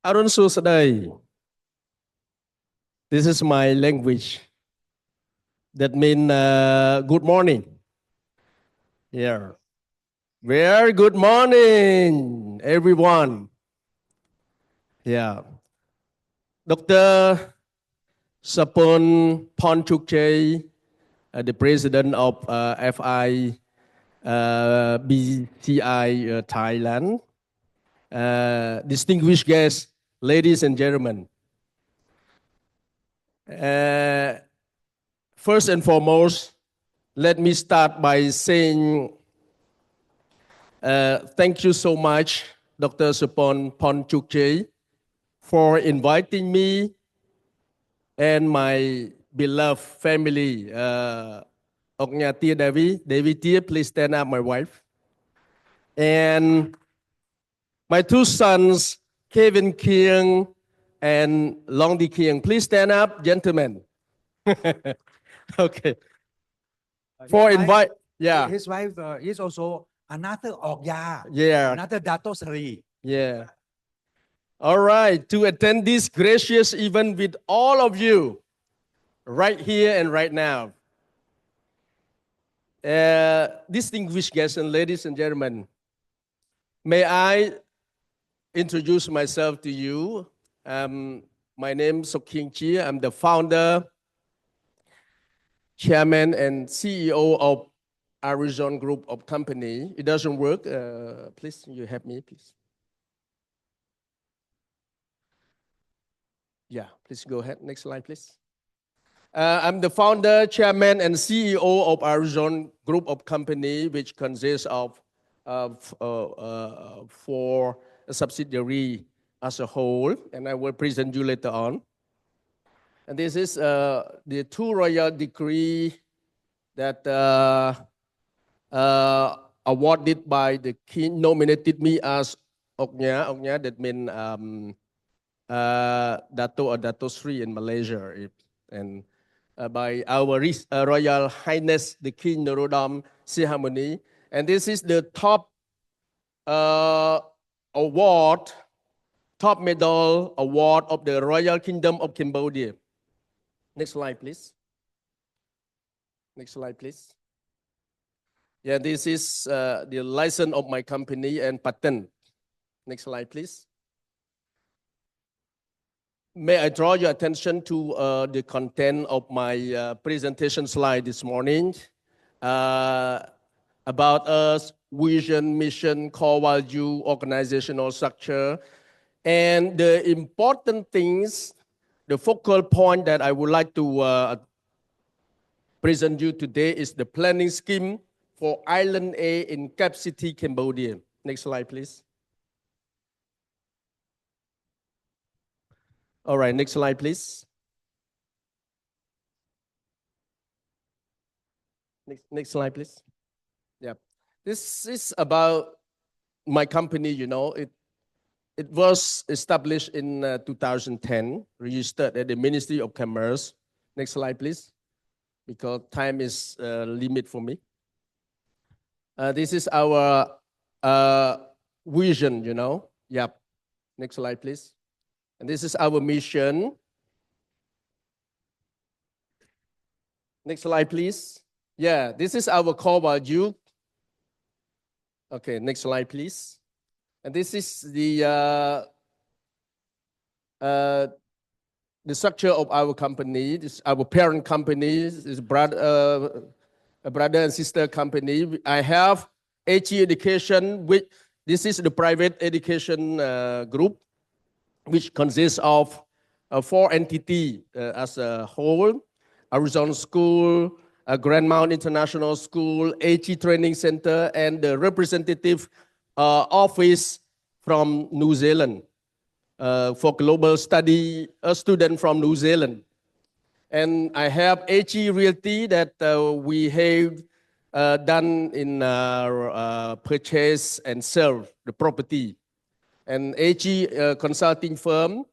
Arun Susadai. This is my language. That means good morning. Yeah. Very good morning, everyone. Yeah. Dr. Sapon Ponchukche, the president of FI BCI Thailand. Distinguished guests, ladies and gentlemen. First and foremost, let me start by saying thank you so much, Dr. Sapon Ponchukche, for inviting me and my beloved family. Oknha Tia Devi Tia, please stand up, my wife. And my two sons, Kevin Kieng and Longdi Kieng. Please stand up, gentlemen. Okay. For invite, yeah. His wife is also another Okya. Yeah. Another Dato Sri. Yeah. All right. To attend this gracious event with all of you, right here and right now. Distinguished guests and ladies and gentlemen, may I introduce myself to you. My name is Sokheang Chea. I'm the founder, chairman, and CEO of Arizon Group of Company. It doesn't work. Please, you help me, please. Yeah, please go ahead. Next slide, please. I'm the founder, chairman, and CEO of Arizon Group of Company, which consists of 4 subsidiaries as a whole, and I will present you later on. And this is the 2 royal decree that awarded by the king, nominated me as Oknha. Oknha, that means Dato or Dato Sri in Malaysia. And by our Royal Highness the King Norodom Sihamoni. And this is the top award, top medal award of the Royal Kingdom of Cambodia. Next slide, please. Next slide, please. Yeah, this is the license of my company and patent. Next slide, please. May I draw your attention to the content of my presentation slide this morning about us, vision, mission, core value, organizational structure, and the important things, the focal point that I would like to present you today is the planning scheme for Island A in Cap City, Cambodia. Next slide, please. All right, next slide, please. Next slide, please. Yeah, this is about my company. You know, it was established in 2010, registered at the Ministry of Commerce. Next slide, please, because time is limit for me. This is our vision. You know. Yep. Next slide, please. And this is our mission. Next slide, please. Yeah, this is our core value. Okay, next slide, please. And this is the structure of our company. This is our parent company. This is a brother and sister company. I have HE Education, which this is the private education group, which consists of 4 entities as a whole: Arizon School, Grand Mount International School, HE Training Center, and the representative office from New Zealand for global study, a student from New Zealand. And I have HE Realty that we have done in purchase and sell the property. And HE consulting firm,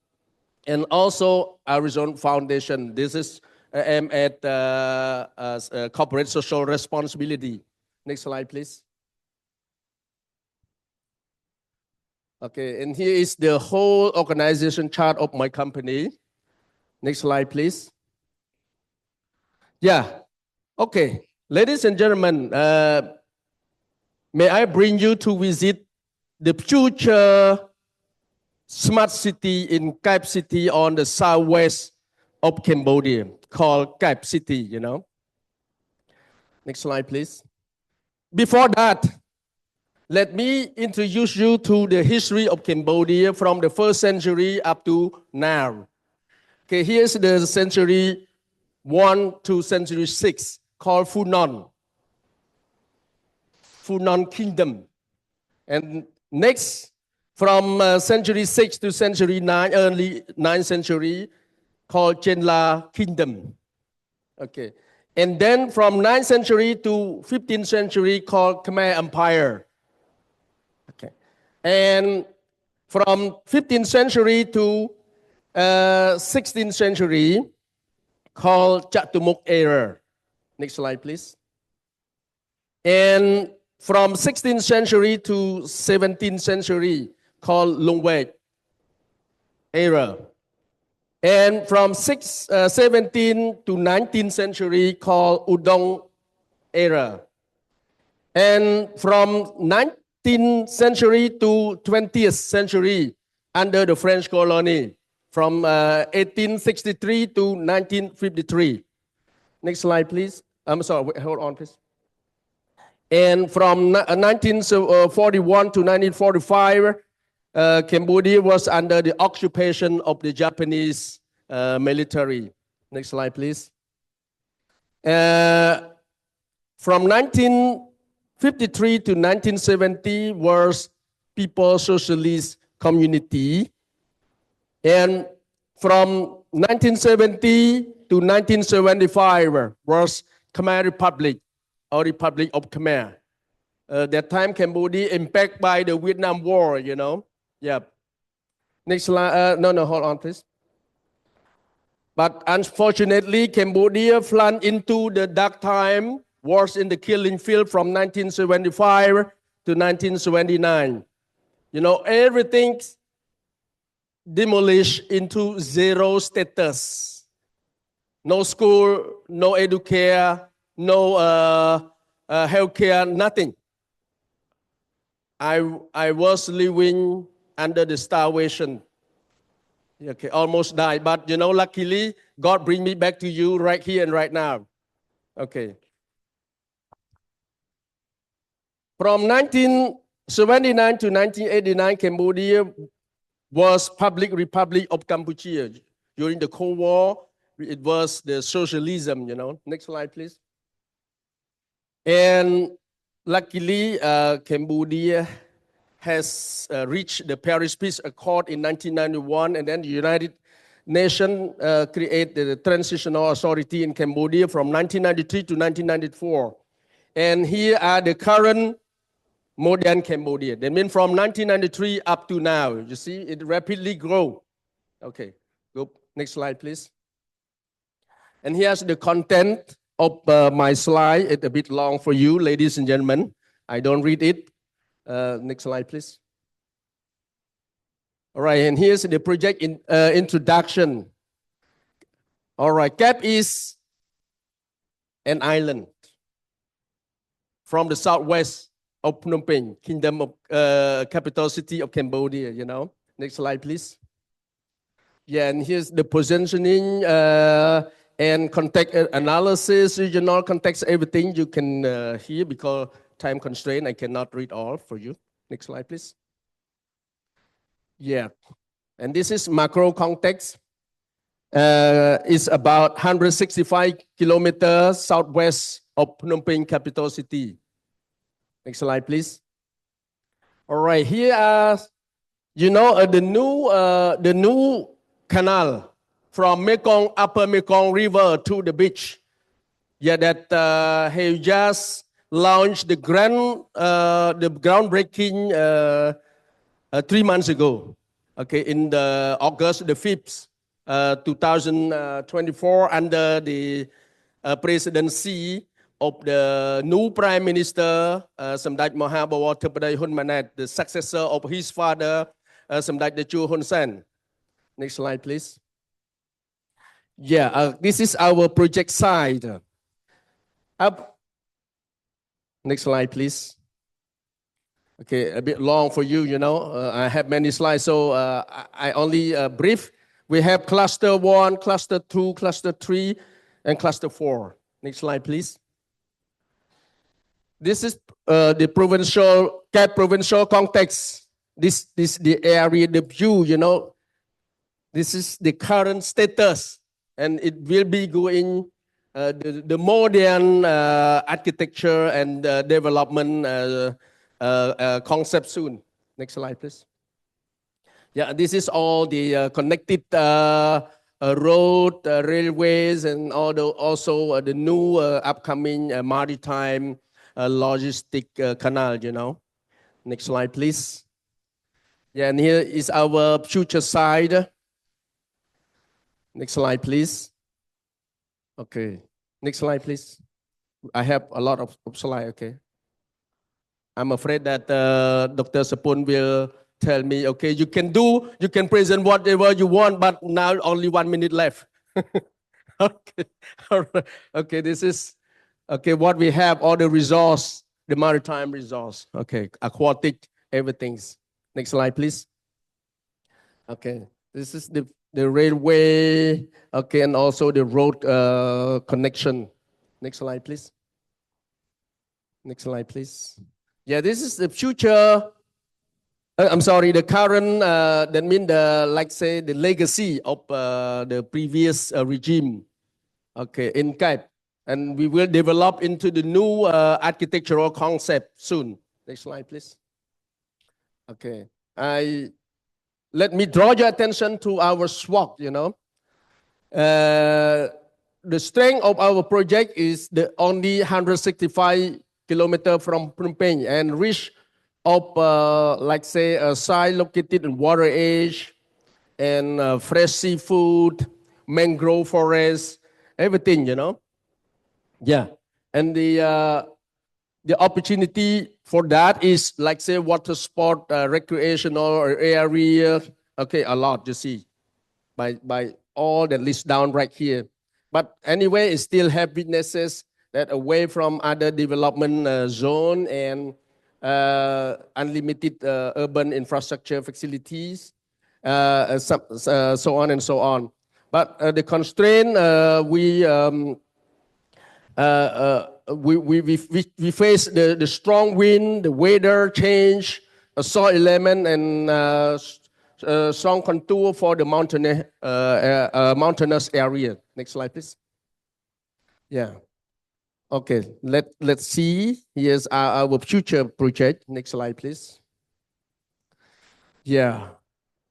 and also Arizon Foundation. This is aimed at corporate social responsibility. Next slide, please. Okay, and here is the whole organization chart of my company. Next slide, please. Yeah, okay. Ladies and gentlemen, may I bring you to visit the future smart city in Kep City on the southwest of Cambodia called Kep City, you know. Next slide, please. Before that, let me introduce you to the history of Cambodia from the 1st century up to now. Okay, here's the century 1 to century 6 called Funan Kingdom. And next, from century 6 to century 9, early 9th century, called Chenla Kingdom. Okay. And then from 9th century to 15th century, called Khmer Empire. Okay. And from 15th century to 16th century, called Chatumuk era. Next slide, please. And from 16th century to 17th century, called Lungwek era. And from 17th to 19th century, called Udong era. And from 19th century to 20th century, under the French colony, from 1863 to 1953. Next slide, please. I'm sorry, wait, hold on, please. And from 1941 to 1945, Cambodia was under the occupation of the Japanese military. Next slide, please. From 1953 to 1970 was People's Socialist Community. And from 1970 to 1975 was Khmer Republic, or Republic of Khmer. That time Cambodia impacted by the Vietnam War, you know. Yeah. Next slide. No, hold on, please. But unfortunately, Cambodia plunged into the dark time, wars in the killing field from 1975 to 1979. You know, everything demolished into zero status. No school, no educare, no healthcare, nothing. I was living under the starvation. Okay, almost died. But you know, luckily, God bring me back to you right here and right now. Okay. From 1979 to 1989, Cambodia was Public Republic of Cambodia. During the Cold War, it was the socialism, you know. Next slide, please. And luckily, Cambodia has reached the Paris Peace Accord in 1991, and then the United Nations created the Transitional Authority in Cambodia from 1993 to 1994. And here are the current modern Cambodia. That means from 1993 up to now. You see, it rapidly grows. Okay, go next slide, please. And here's the content of my slide. It's a bit long for you, ladies and gentlemen. I don't read it. Next slide, please. All right, and here's the project introduction. All right, Kep is an island from the southwest of Phnom Penh, Kingdom of capital city of Cambodia, you know. Next slide, please. Yeah, and here's the positioning and context analysis, regional context, everything you can hear because time constraint, I cannot read all for you. Next slide, please. Yeah, and this is macro context. It's about 165 kilometers southwest of Phnom Penh capital city. Next slide, please. All right, here are, you know, the new canal from Mekong, Upper Mekong River to the beach. Yeah, that have just launched the groundbreaking 3 months ago. Okay, in the August the 5th, 2024, under the presidency of the new Prime Minister, Samdech Mahabawar Theppaday Hun Manet, the successor of his father, Samdech Techo Hun Sen. Next slide, please. Yeah, this is our project site. Up. Next slide, please. Okay, a bit long for you, you know. I have many slides, so I only brief. We have cluster 1, cluster 2, cluster 3, and cluster 4. Next slide, please. This is the provincial context. This the area, the view, you know. This is the current status, and it will be going the modern architecture and development concept soon. Next slide, please. Yeah, this is all the connected road, railways, and also the new upcoming maritime logistic canal, you know. Next slide, please. Yeah, and here is our future side. Next slide, please. Okay. Next slide, please. I have a lot of slides, okay. I'm afraid that Dr. Sapun will tell me, okay, you can present whatever you want, but now only 1 minute left. Okay, all right. Okay, this is, okay, what we have, all the resource, the maritime resource, okay, aquatic, everything's. Next slide, please. Okay, this is the railway, okay, and also the road connection. Next slide, please. Next slide, please. Yeah, this is the future. I'm sorry, the current. That means the legacy of the previous regime. Okay, in Cape, and we will develop into the new architectural concept soon. Next slide, please. Okay, let me draw your attention to our SWOT. You know, the strength of our project is the only 165 kilometers from Phnom Penh and reach of a site located in water edge and fresh seafood, mangrove forest, everything, you know. Yeah, and the opportunity for that is water sport, recreational area. Okay, a lot you see by all that list down right here. But anyway, it still have witnesses that away from other development zone and unlimited urban infrastructure facilities, so on and so on. But the constraint we face the strong wind, the weather change, soil element, and strong contour for the mountainous area. Next slide, please. Yeah. Okay, let's see. Here's our future project. Next slide, please. Yeah,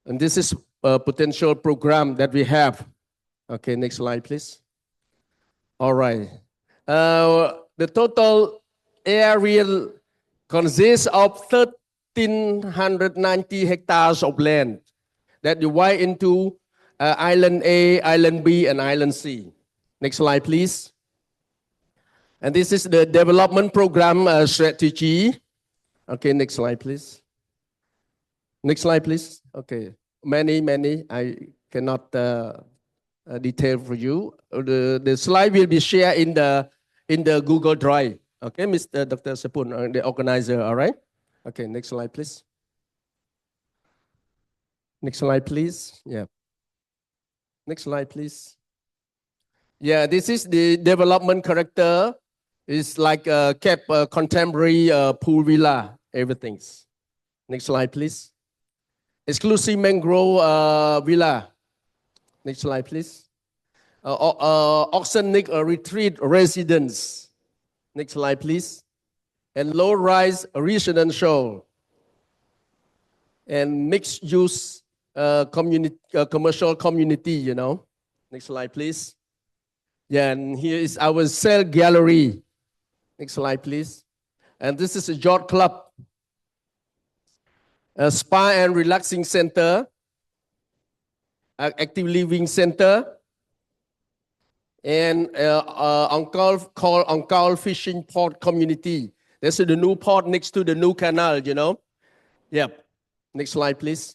and this is a potential program that we have. Okay, next slide, please. All right. The total area consists of 1,390 hectares of land that divide into Island A, Island B, and Island C. Next slide, please. And this is the development program strategy. Okay, next slide, please. Next slide, please. Okay, many. I cannot detail for you. The slide will be shared in the Google Drive. Okay, Mr. Dr. Sapun, the organizer. All right. Okay, next slide, please. Next slide, please. Yeah. Next slide, please. Yeah, this is the development character. It's like a Cape contemporary pool villa, everything. Next slide, please. Exclusive mangrove villa. Next slide, please. Oxenic retreat residence. Next slide, please. And low-rise residential and mixed-use commercial community, you know. Next slide, please. Yeah, and here is our cell gallery. Next slide, please. And this is a yacht club, a spa and relaxing center, active living center, and called Angkor Fishing Port Community. This is the new port next to the new canal, you know. Yep. Next slide, please.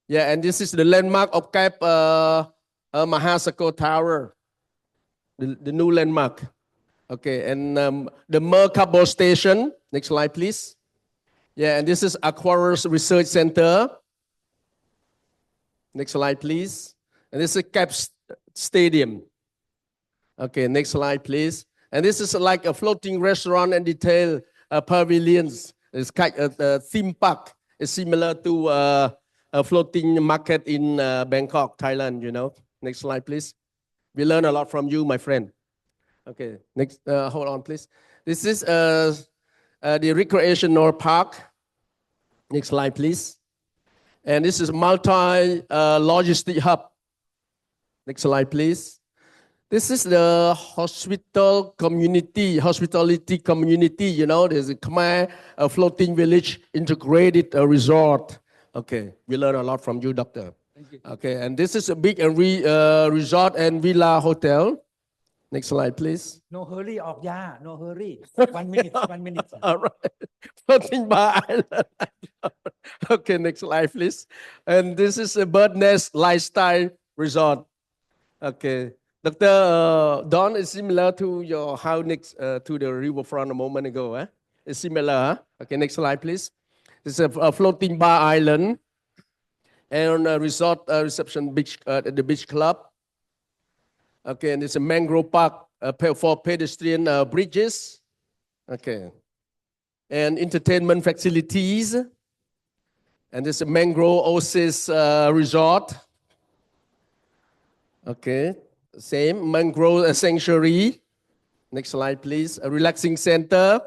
Yeah, and this is the landmark of Cape Mahasako Tower, the new landmark. Okay, and the Merkabo Station. Next slide, please. Yeah, and this is Aquarius Research Center. Next slide, please. And this is Cape Stadium. Okay, next slide, please. And this is like a floating restaurant and detail pavilions. It's kind of a theme park. It's similar to a floating market in Bangkok, Thailand, you know. Next slide, please. We learn a lot from you, my friend. Okay, next, hold on, please. This is the recreational park. Next slide, please. And this is multi-logistic hub. Next slide, please. This is the hospitality community, you know, there's a Khmer floating village integrated resort. Okay, we learn a lot from you, doctor. Thank you. Okay, and this is a big resort and villa hotel. Next slide, please. No hurry, Okya. No hurry. 1 minute, 1 minute. All right, floating bar island. Okay, next slide, please. And this is a bird nest lifestyle resort. Okay. Dr. Don is similar to your house next to the riverfront a moment ago. Eh? It's similar. Huh? Okay, next slide, please. It's a floating bar island and a resort reception beach at the beach club. Okay, and it's a mangrove park for pedestrian bridges. Okay, and entertainment facilities. And there's a mangrove oasis resort. Okay. Same, mangrove sanctuary. Next slide, please. A relaxing center.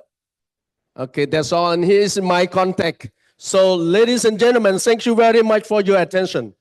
Okay, that's all. And here's my contact. So, ladies and gentlemen, thank you very much for your attention.